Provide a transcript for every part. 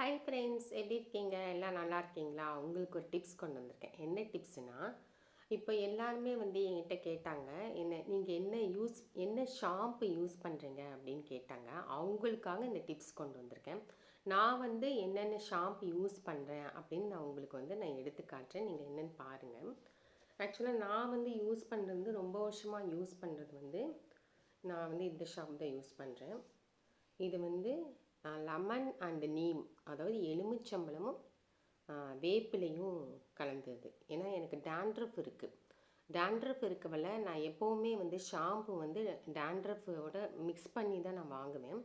Hi friends, எப்படி இருக்கீங்க? எல்லாம் நல்லா இருக்கீங்களா? உங்களுக்கு ஒரு டிப்ஸ் கொண்டு வந்திருக்கேன். என்ன டிப்ஸ்னா, இப்போ எல்லாருமே என்கிட்ட கேட்டாங்க, நீங்கள் என்ன ஷாம்பு யூஸ் பண்ணுறீங்க அப்படின்னு கேட்டாங்க. அவங்களுக்காக இந்த டிப்ஸ் கொண்டு வந்திருக்கேன். நான் என்னென்ன ஷாம்பு யூஸ் பண்ணுறேன் அப்படின்னு நான் உங்களுக்கு நான் எடுத்து காட்டுறேன். நீங்கள் என்னென்னு பாருங்கள். ஆக்சுவலாக நான் யூஸ் பண்ணுறது ரொம்ப வருஷமாக யூஸ் பண்ணுறது நான் இந்த ஷாம்பு தான் யூஸ் பண்ணுறேன். இது லெமன் அண்ட் நீம், அதாவது எலுமிச்சம்பழமும் வேப்பிலையும் கலந்தது. ஏன்னா எனக்கு டேண்ட்ரஃப் இருக்குது. டேண்ட்ரஃப் இருக்கவல நான் எப்போவுமே ஷாம்பு டேண்ட்ரஃபோட மிக்ஸ் பண்ணி தான் நான் வாங்குவேன்.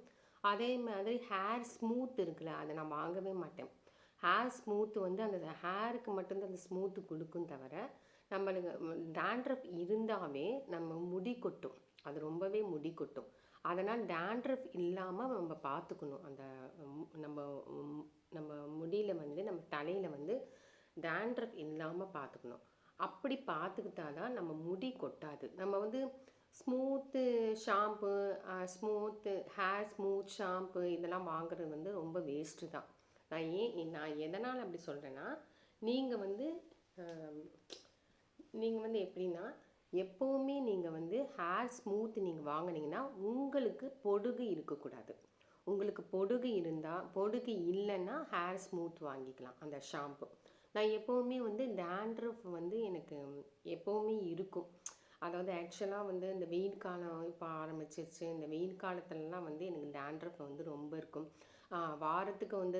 அதே மாதிரி ஹேர் ஸ்மூத் இருக்குல்ல, அதை நான் வாங்கவே மாட்டேன். ஹேர் ஸ்மூத்து அந்த ஹேருக்கு மட்டும்தான் அந்த ஸ்மூத்து கொடுக்கும் தவிர, நம்மளுக்கு டேண்ட்ரஃப் இருந்தாவே நம்ம முடி கொட்டும். அது ரொம்பவே முடி கொட்டும். அதனால் டேண்ட்ரஃப் இல்லாமல் நம்ம பார்த்துக்கணும். அந்த நம்ம நம்ம முடியில் நம்ம தலையில் டேண்ட்ரஃப் இல்லாமல் பார்த்துக்கணும். அப்படி பார்த்துக்கிட்டா தான் நம்ம முடி கொட்டாது. நம்ம smooth shampoo, smooth hair smooth shampoo இதெல்லாம் வாங்குறது ரொம்ப வேஸ்ட்டு தான். நான் எதனால் அப்படி சொல்கிறேன்னா, நீங்கள் எப்படின்னா, எப்போவுமே நீங்கள் ஹேர் ஸ்மூத் நீங்கள் வாங்கினீங்கன்னா உங்களுக்கு பொடுகு இருக்கக்கூடாது. உங்களுக்கு பொடுகு இருந்தால், பொடுகு இல்லைன்னா ஹேர் ஸ்மூத் வாங்கிக்கலாம் அந்த ஷாம்பு. நான் எப்போவுமே டேண்ட்ரஃப் எனக்கு எப்போவுமே இருக்கும். அதாவது ஆக்சுவலாக இந்த வெயில் காலம் இப்போ ஆரம்பிச்சிருச்சு. இந்த வெயில் காலத்துலலாம் எனக்கு டேண்ட்ரஃப் ரொம்ப இருக்கும். வாரத்துக்கு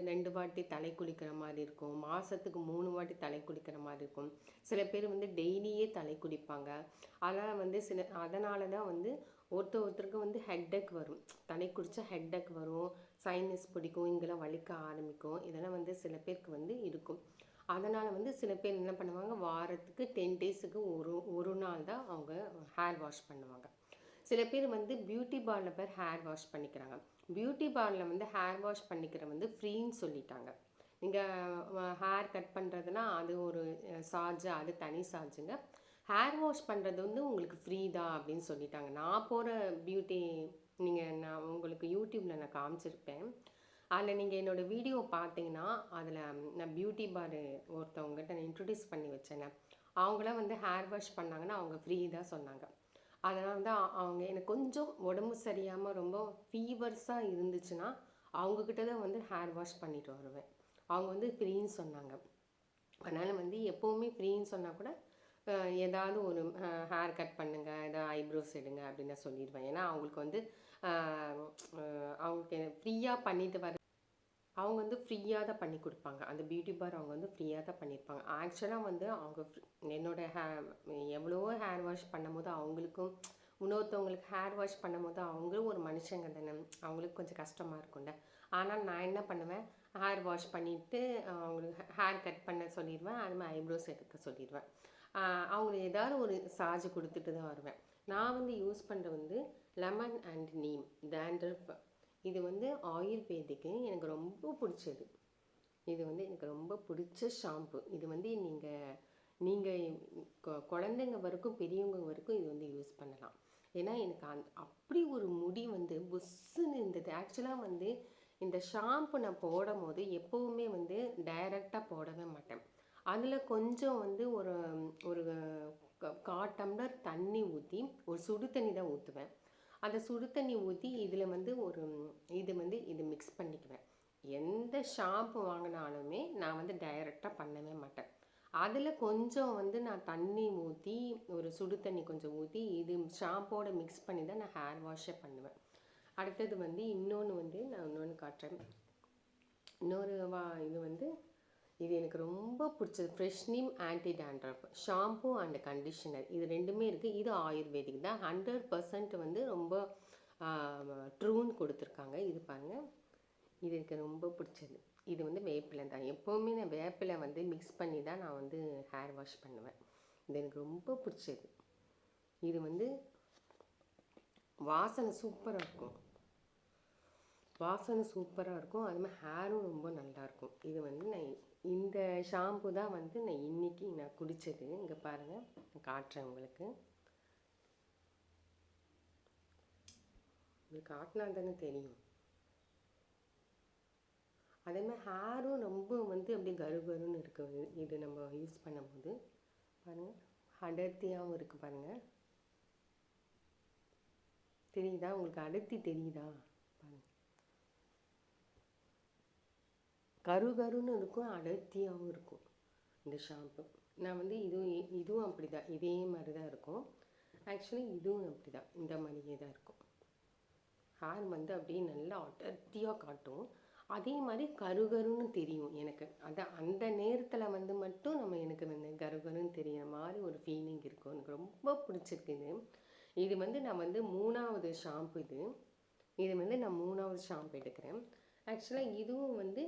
ரெண்டு வாட்டி தலை குளிக்கிற மாதிரி இருக்கும். மாதத்துக்கு 3 வாட்டி தலை குளிக்கிற மாதிரி இருக்கும். சில பேர் டெய்லியே தலை குளிப்பாங்க. அதனால் அதனால தான் ஒருத்தருக்கு ஹெட்டேக் வரும். தலை குளிச்சா ஹெட்டேக் வரும், சைனஸ் பிடிக்கும், இங்கெல்லாம் வலிக்க ஆரம்பிக்கும். இதெல்லாம் சில பேருக்கு இருக்கும். அதனால் சில பேர் என்ன பண்ணுவாங்க, வாரத்துக்கு 10 டேஸுக்கு ஒரு நாள் தான் அவங்க ஹேர் வாஷ் பண்ணுவாங்க. சில பேர் பியூட்டி பார்லர் ஹேர் வாஷ் பண்ணிக்கிறாங்க. பியூட்டி பார்லர் ஹேர் வாஷ் பண்ணிக்கிற ஃப்ரீன்னு சொல்லிட்டாங்க. நீங்கள் ஹேர் கட் பண்ணுறதுனா அது ஒரு சார்ஜு, அது தனி சார்ஜுங்க. ஹேர் வாஷ் பண்ணுறது உங்களுக்கு ஃப்ரீ தான் அப்படின்னு சொல்லிட்டாங்க. நான் போகிற பியூட்டி, நான் உங்களுக்கு யூடியூப்பில் நான் காமிச்சிருப்பேன். அதில் நீங்கள் என்னோடய வீடியோ பார்த்தீங்கன்னா, அதில் நான் பியூட்டி பார் ஒருத்தவங்ககிட்ட நான் இன்ட்ரடியூஸ் பண்ணி வச்சேங்க. அவங்களாம் ஹேர் வாஷ் பண்ணாங்கன்னா அவங்க ஃப்ரீ தான் சொன்னாங்க. அதனால தான் அவங்க எனக்கு கொஞ்சம் உடம்பு சரியாமல் ரொம்ப ஃபீவர்ஸாக இருந்துச்சுன்னா அவங்கக்கிட்ட தான் ஹேர் வாஷ் பண்ணிட்டு வருவேன். அவங்க ஃப்ரீன்னு சொன்னாங்க. அதனால் எப்போவுமே ஃப்ரீன்னு சொன்னால் கூட ஏதாவது ஒரு ஹேர் கட் பண்ணுங்கள், ஏதாவது ஐப்ரோஸ் எடுங்க அப்படின்னு நான் சொல்லிடுவேன். ஏன்னா அவங்களுக்கு அவங்களுக்கு ஃப்ரீயாக பண்ணிட்டு வர அவங்க ஃப்ரீயாக தான் பண்ணி கொடுப்பாங்க. அந்த பியூட்டி பார் அவங்க ஃப்ரீயாக தான் பண்ணியிருப்பாங்க. ஆக்சுவலாக அவங்க என்னோட எவ்வளவோ ஹேர் வாஷ் பண்ணும்போது அவங்களுக்கும் இன்னொருத்தவங்களுக்கு ஹேர் வாஷ் பண்ணும்போது அவங்களும் ஒரு மனுஷங்க தானே, அவங்களுக்கு கொஞ்சம் கஷ்டமாக இருக்கும்ல. ஆனால் நான் என்ன பண்ணுவேன், ஹேர் வாஷ் பண்ணிவிட்டு அவங்களுக்கு ஹேர் கட் பண்ண சொல்லிடுவேன். அது மாதிரி ஐப்ரோஸ் எடுக்க சொல்லிடுவேன். அவங்களுக்கு ஏதாவது ஒரு சார்ஜ் கொடுத்துட்டு தான் வருவேன். நான் யூஸ் பண்ணுறது லெமன் அண்ட் நீம் டேண்ட்ரஃப். இது ஆயுர்வேதிக்கு எனக்கு ரொம்ப பிடிச்சது. இது எனக்கு ரொம்ப பிடிச்ச ஷாம்பு. இது நீங்கள் குழந்தைங்க வரைக்கும் பெரியவங்க வரைக்கும் இது யூஸ் பண்ணலாம். ஏன்னா எனக்கு அப்படி ஒரு முடி புஸ்ஸுன்னு இருந்தது. ஆக்சுவலாக இந்த ஷாம்பு நான் போடும் போது எப்போவுமே டைரெக்டாக போடவே மாட்டேன். அதில் கொஞ்சம் ஒரு ஒரு 1/4 டம்ளர் தண்ணி ஊற்றி, ஒரு சுடு தண்ணி தான் ஊற்றுவேன். அந்த சுடு தண்ணி ஊற்றி இதில் ஒரு இது மிக்ஸ் பண்ணிக்குவேன். எந்த ஷாம்பு வாங்கினாலுமே நான் டைரெக்டாக பண்ணவே மாட்டேன். அதில் கொஞ்சம் நான் தண்ணி ஊற்றி, ஒரு சுடு தண்ணி கொஞ்சம் ஊற்றி, இது ஷாம்போட மிக்ஸ் பண்ணி தான் நான் ஹேர் வாஷே பண்ணுவேன். அடுத்தது இன்னொன்று நான் இன்னொன்று காட்டுறேன். இன்னொரு இது எனக்கு ரொம்ப பிடிச்சது. Fresh neem anti dandruff shampoo and conditioner. இது ரெண்டுமே இருக்குது. இது ஆயுர்வேதிக் தான். 100% ரொம்ப ட்ரூன்னு கொடுத்துருக்காங்க. இது பாருங்கள், இது எனக்கு ரொம்ப பிடிச்சது. இது வேப்பிலை தான். எப்போவுமே நான் வேப்பிலை மிக்ஸ் பண்ணி தான் நான் ஹேர் வாஷ் பண்ணுவேன். இது எனக்கு ரொம்ப பிடிச்சது. இது வாசனை சூப்பராக இருக்கும். வாசனை சூப்பராக இருக்கும். அது மாதிரி ஹேரும் ரொம்ப நல்லாயிருக்கும். இது நான் இந்த ஷாம்பு தான் நான் இன்றைக்கி நான் குடித்தது. இங்கே பாருங்கள், நான் காட்டுறேன் உங்களுக்கு. காட்டினா தானே தெரியும். அதேமாதிரி ஹேரும் ரொம்ப வந்து அப்படியே கருன்னு இருக்குது இது நம்ம யூஸ் பண்ணும்போது. பாருங்கள், அடர்த்தியாகவும் இருக்குது பாருங்கள். தெரியுதா உங்களுக்கு? அடர்த்தி தெரியுதா பாருங்கள். கருன்னு இருக்கும், அடர்த்தியாகவும் இருக்கும் இந்த ஷாம்பு. நான் வந்து இதுவும் அப்படி தான், இதே மாதிரி தான் இருக்கும். ஆக்சுவலி இதுவும் அப்படி தான், இந்த மாதிரியே தான் இருக்கும். ஹேர் வந்து அப்படியே நல்லா அடர்த்தியாக காட்டும், அதே மாதிரி கருன்னு தெரியும் எனக்கு. அதான் அந்த நேரத்தில் வந்து மட்டும் எனக்கு வந்து கருன்னு தெரியுற மாதிரி ஒரு ஃபீலிங் இருக்கும். எனக்கு ரொம்ப பிடிச்சிருக்கு இது வந்து நான் வந்து 3வது ஷாம்பு இது வந்து நான் 3வது ஷாம்பு எடுக்கிறேன். ஆக்சுவலாக இதுவும் வந்து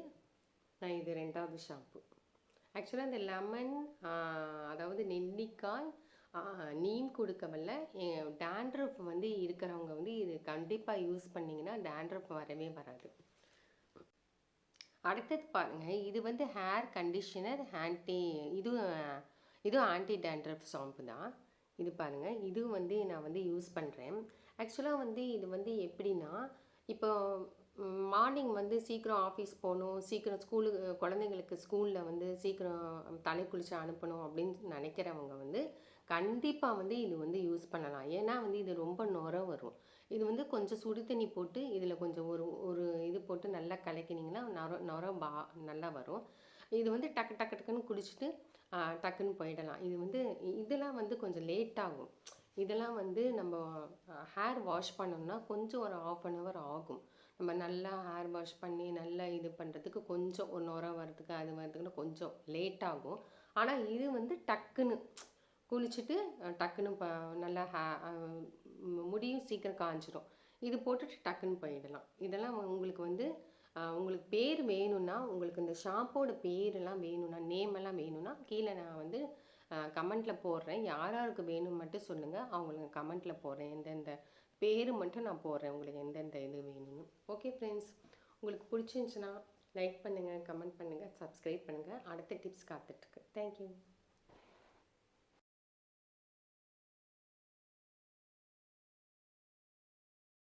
நான் இது 2வது ஷாம்பு. ஆக்சுவலாக இந்த லெமன், அதாவது நெல்லிக்காய், நீம் கொடுக்கவல்ல, டேண்ட்ரஃப் வந்து இருக்கிறவங்க வந்து இது கண்டிப்பாக யூஸ் பண்ணிங்கன்னா டேண்ட்ரஃப் வரவே வராது. அடுத்தது பாருங்கள், இது வந்து ஹேர் கண்டிஷனர், இதுவும் ஆன்டி டேண்ட்ரஃப் ஷாம்பு தான். இது பாருங்கள், இது வந்து நான் வந்து யூஸ் பண்ணுறேன். ஆக்சுவலாக வந்து இது வந்து எப்படின்னா, இப்போ மார்னிங் வந்து சீக்கிரம் ஆஃபீஸ் போகணும், சீக்கிரம் குழந்தைங்களுக்கு ஸ்கூலில் வந்து சீக்கிரம் தலை குளிச்சு அனுப்பணும் அப்படின்னு நினைக்கிறவங்க வந்து கண்டிப்பாக வந்து இது வந்து யூஸ் பண்ணலாம். ஏன்னா வந்து இது ரொம்ப நுர வரும். இது வந்து கொஞ்சம் சுடு தண்ணி போட்டு இதில் கொஞ்சம் ஒரு இது போட்டு நல்லா கலக்கினீங்கன்னா நுர நல்லா வரும். இது வந்து டக்குன்னு குடிச்சிட்டு டக்குன்னு போயிடலாம். இது வந்து இதெல்லாம் வந்து கொஞ்சம் லேட் ஆகும். இதெல்லாம் வந்து நம்ம ஹேர் வாஷ் பண்ணோம்னா கொஞ்சம் ஒரு 1/2 hour ஆகும். நம்ம நல்லா ஹேர் வாஷ் பண்ணி நல்லா இது பண்ணுறதுக்கு கொஞ்சம் ஒரு நுர வரதுக்கு அது வரதுக்குன்னு கொஞ்சம் லேட் ஆகும். ஆனால் இது வந்து டக்குன்னு குளிச்சுட்டு டக்குன்னு நல்லா முடியும் சீக்கிரம் காஞ்சிடும். இது போட்டுட்டு டக்குன்னு போயிடலாம். இதெல்லாம் உங்களுக்கு வந்து உங்களுக்கு பேர் வேணும்னா, உங்களுக்கு இந்த ஷாம்போட பேரெல்லாம் வேணும்னா, நேமெல்லாம் வேணும்னா கீழே நான் வந்து கமெண்ட்டில் போடுறேன். யாருக்கு வேணும்னு மட்டும் சொல்லுங்கள், அவங்களுக்கு கமெண்ட்டில் போடுறேன். எந்தெந்த பேர் மட்டும் நான் போடுறேன், உங்களுக்கு எந்தெந்த இது வேணும்னு. ஓகே ஃப்ரெண்ட்ஸ், உங்களுக்கு பிடிச்சிருந்துச்சுன்னா லைக் பண்ணுங்கள், கமெண்ட் பண்ணுங்கள், சப்ஸ்கிரைப் பண்ணுங்கள். அடுத்த டிப்ஸ் காத்துட்ருக்கு. தேங்க்யூ.